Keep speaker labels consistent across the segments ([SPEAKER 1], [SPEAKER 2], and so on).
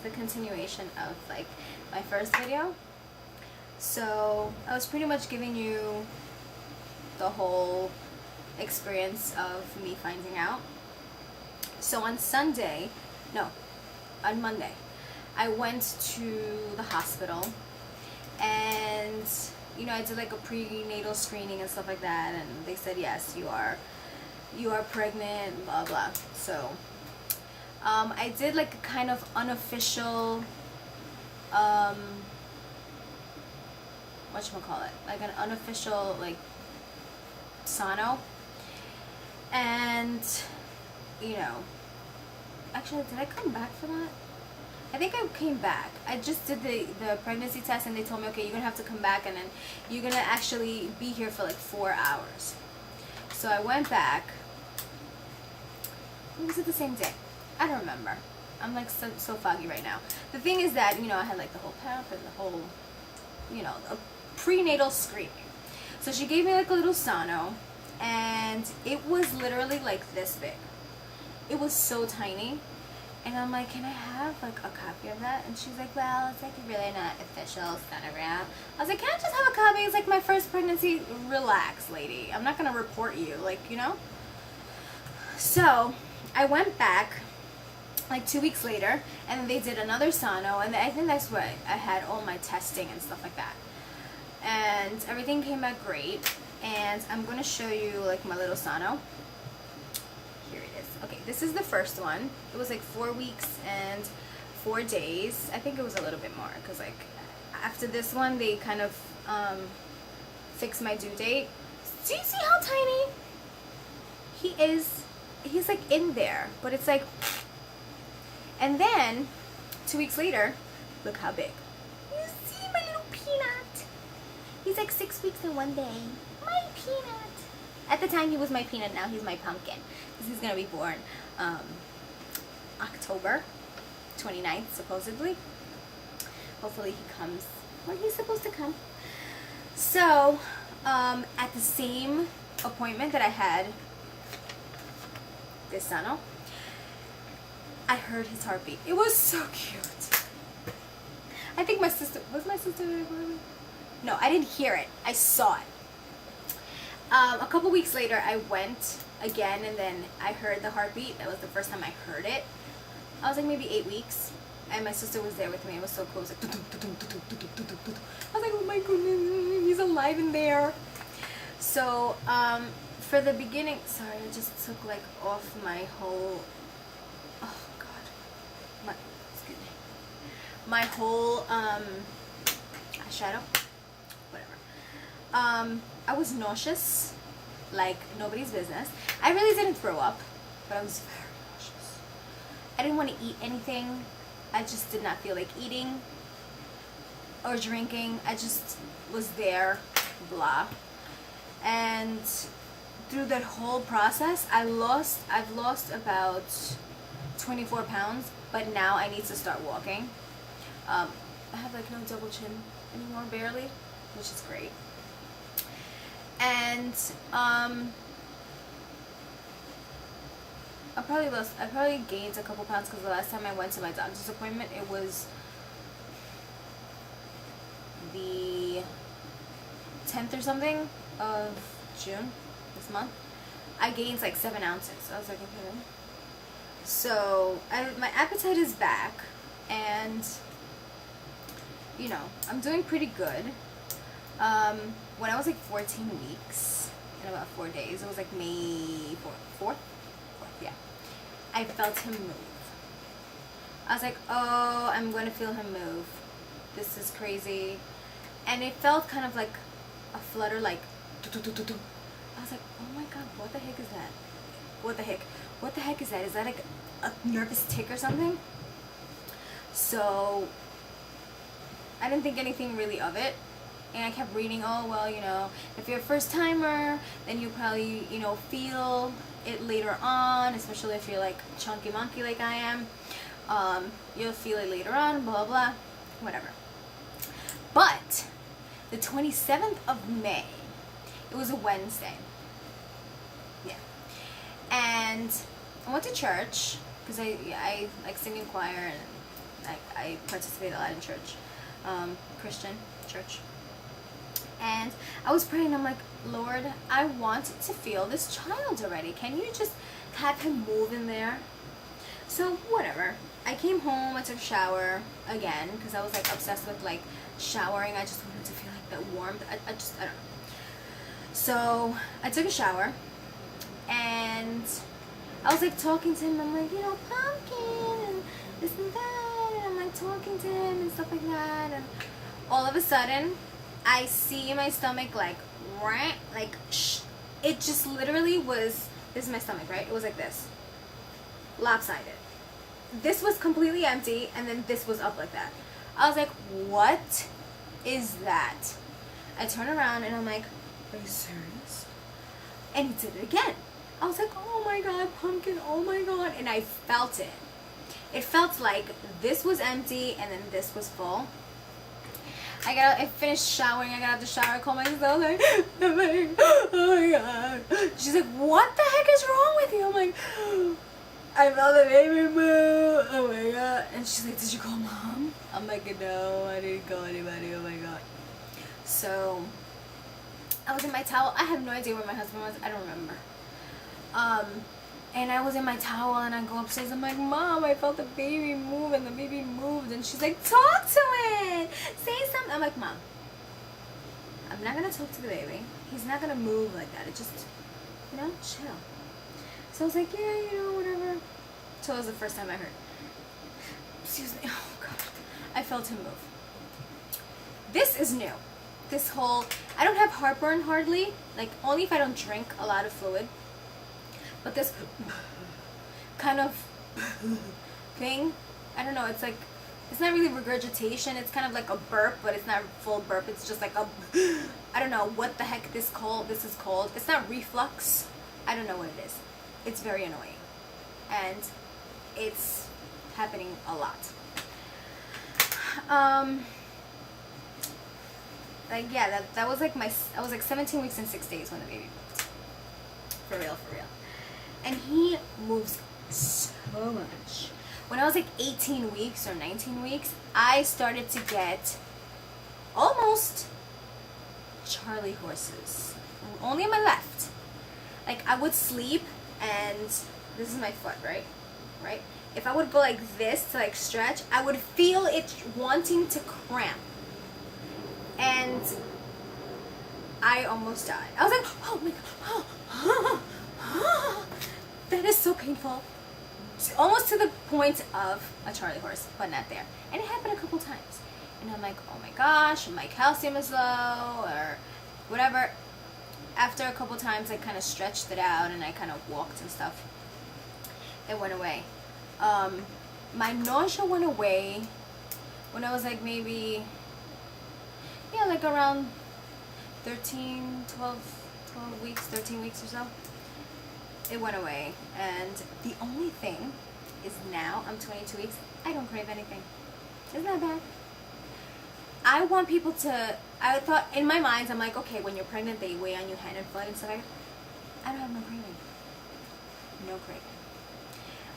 [SPEAKER 1] the continuation of like my first video. So I was pretty much giving you the whole experience of me finding out. So on Monday, I went to the hospital, and you know, I did like a prenatal screening and stuff like that, and they said yes, you are pregnant, blah blah. So I did like a kind of unofficial whatchamacallit, like an unofficial like sono. And you know, actually, did I come back for that? I think I came back. I just did the pregnancy test, and they told me, okay, you're gonna have to come back, and then you're gonna actually be here for like 4 hours. So I went back. Was it the same day? I don't remember. I'm like so foggy right now. The thing is that, you know, I had like the whole PEP and the whole, you know, a prenatal screening. So she gave me like a little sono, and it was literally like this big. It was so tiny. And I'm like, can I have like a copy of that? And she's like, well, it's like really not official sonogram. I was like, can I just have a copy? It's like my first pregnancy. Relax, lady. I'm not gonna report you, like, you know? So I went back like 2 weeks later, and they did another sono, and I think that's where I had all my testing and stuff like that. And everything came back great. And I'm gonna show you like my little sono. Here it is. Okay, this is the first one. It was like 4 weeks and 4 days. I think it was a little bit more, because like after this one they kind of fixed my due date. Do you see how tiny he is? He's like in there, but it's like, and then 2 weeks later, look how big. You see my little peanut? He's like 6 weeks and 1 day. My peanut. At the time he was my peanut, now he's my pumpkin. Because he's gonna be born October 29th, supposedly. Hopefully he comes when he's supposed to come. So, at the same appointment that I had this sono, I heard his heartbeat. It was so cute. I think my sister, was my sister there for me? No, I didn't hear it. I saw it. A couple weeks later, I went again, and then I heard the heartbeat. That was the first time I heard it. I was like maybe 8 weeks, and my sister was there with me. It was so cool. It was like, I was like, oh my goodness, he's alive in there. So, for the beginning, sorry, I just took like off my whole, oh god, excuse me, my whole eyeshadow, whatever. I was nauseous, like nobody's business. I really didn't throw up, but I was very nauseous. I didn't want to eat anything. I just did not feel like eating or drinking. I just was there, blah. And through that whole process, I've lost about 24 pounds, but now I need to start walking. I have like no double chin anymore, barely, which is great. And I probably gained a couple pounds, because the last time I went to my doctor's appointment, it was the 10th or something of June, this month. I gained like 7 ounces. I was like, okay. So my appetite is back, and you know, I'm doing pretty good. When I was like 14 weeks and about 4 days, it was like May 4th, yeah, I felt him move. I was like, oh, I'm going to feel him move. This is crazy. And it felt kind of like a flutter, like, I was like, oh my god, what the heck is that? What the heck is that? Is that like a nervous tick or something? So I didn't think anything really of it. And I kept reading, oh, well, you know, if you're a first timer, then you probably, you know, feel it later on, especially if you're like chunky monkey like I am. You'll feel it later on, blah, blah, whatever. But the 27th of May, it was a Wednesday. Yeah. And I went to church, because I like sing in choir, and I participate a lot in church, Christian church. And I was praying, I'm like, Lord, I want to feel this child already. Can you just have him move in there? So whatever. I came home, I took a shower again, because I was like obsessed with like showering. I just wanted to feel like that warmth. I don't know. So I took a shower, and I was like talking to him. I'm like, you know, pumpkin, and this and that. And I'm like talking to him and stuff like that. And all of a sudden, I see my stomach like, it just literally was, this is my stomach, right? It was like this. Lopsided. This was completely empty, and then this was up like that. I was like, what is that? I turn around, and I'm like, are you serious? And he did it again. I was like, oh my God, pumpkin, oh my God. And I felt it. It felt like this was empty, and then this was full. I finished showering, I got out the shower, I called my sister, I was like, oh my God. She's like, what the heck is wrong with you? I'm like, I felt the baby move, oh my God. And she's like, did you call mom? I'm like, no, I didn't call anybody, oh my God. So, I was in my towel, I have no idea where my husband was, I don't remember. And I was in my towel, and I go upstairs. I'm like, Mom, I felt the baby move, and the baby moved. And she's like, talk to it. Say something. I'm like, Mom, I'm not going to talk to the baby. He's not going to move like that. It just, you know, chill. So I was like, yeah, you know, whatever. So it was the first time I heard. Excuse me. Oh, God. I felt him move. This is new. This whole, I don't have heartburn hardly. Like, only if I don't drink a lot of fluid. But this kind of thing, I don't know, it's like, it's not really regurgitation, it's kind of like a burp, but it's not full burp, it's just like a, I don't know what the heck this is called, it's not reflux, I don't know what it is, it's very annoying, and it's happening a lot. Like, yeah, that was like I was like 17 weeks and 6 days when the baby moved, for real. And he moves so much. When I was like 18 weeks or 19 weeks, I started to get almost Charlie horses. Only on my left. Like, I would sleep, and this is my foot, right? Right? If I would go like this to like stretch, I would feel it wanting to cramp. And I almost died. I was like, oh my God. That is so painful. Almost to the point of a Charlie horse, but not there. And it happened a couple times. And I'm like, oh my gosh, my calcium is low, or whatever. After a couple times, I kind of stretched it out, and I kind of walked and stuff. It went away. My nausea went away when I was like maybe, yeah, like around 13 weeks or so. It went away, and the only thing is now I'm 22 weeks, I don't crave anything. Isn't that bad? I want people to, I thought in my mind, I'm like, okay, when you're pregnant, they weigh on your hand and foot and stuff. I don't have no craving. No craving.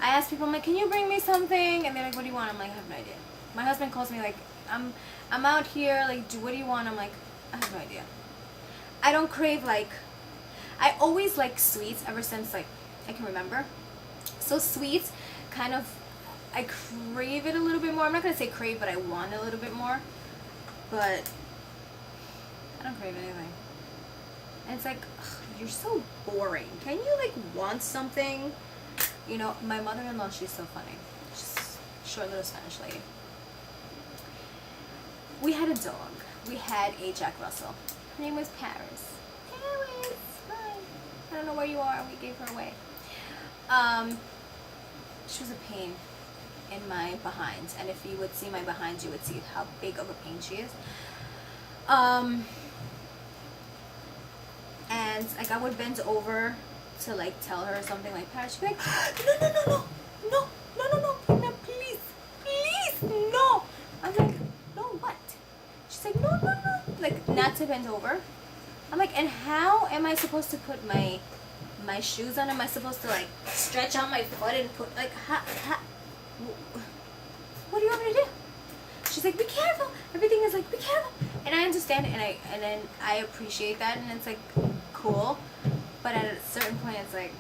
[SPEAKER 1] I ask people, I'm like, can you bring me something? And they're like, what do you want? I'm like, I have no idea. My husband calls me like, I'm out here, like, what do you want? I'm like, I have no idea. I don't crave, like, I always like sweets ever since, like, I can remember. So sweets, kind of, I crave it a little bit more. I'm not going to say crave, but I want a little bit more. But I don't crave anything. And it's like, ugh, you're so boring. Can you, like, want something? You know, my mother-in-law, she's so funny. She's a short little Spanish lady. We had a dog. We had a Jack Russell. Her name was Paris. Paris, hi. I don't know where you are. We gave her away. She was a pain in my behind. And if you would see my behind, you would see how big of a pain she is. And, like, I would bend over to, like, tell her something, like, Paris, she'd be like, no, please, no. I'm like, no, what? She's like, no, like, not to bend over. I'm like, and how am I supposed to put my shoes on? Am I supposed to, like, stretch out my foot and put, like, what do you want me to do? She's like, be careful. Everything is like, be careful. And I understand it, and then I appreciate that, and it's like cool. But at a certain point, it's like,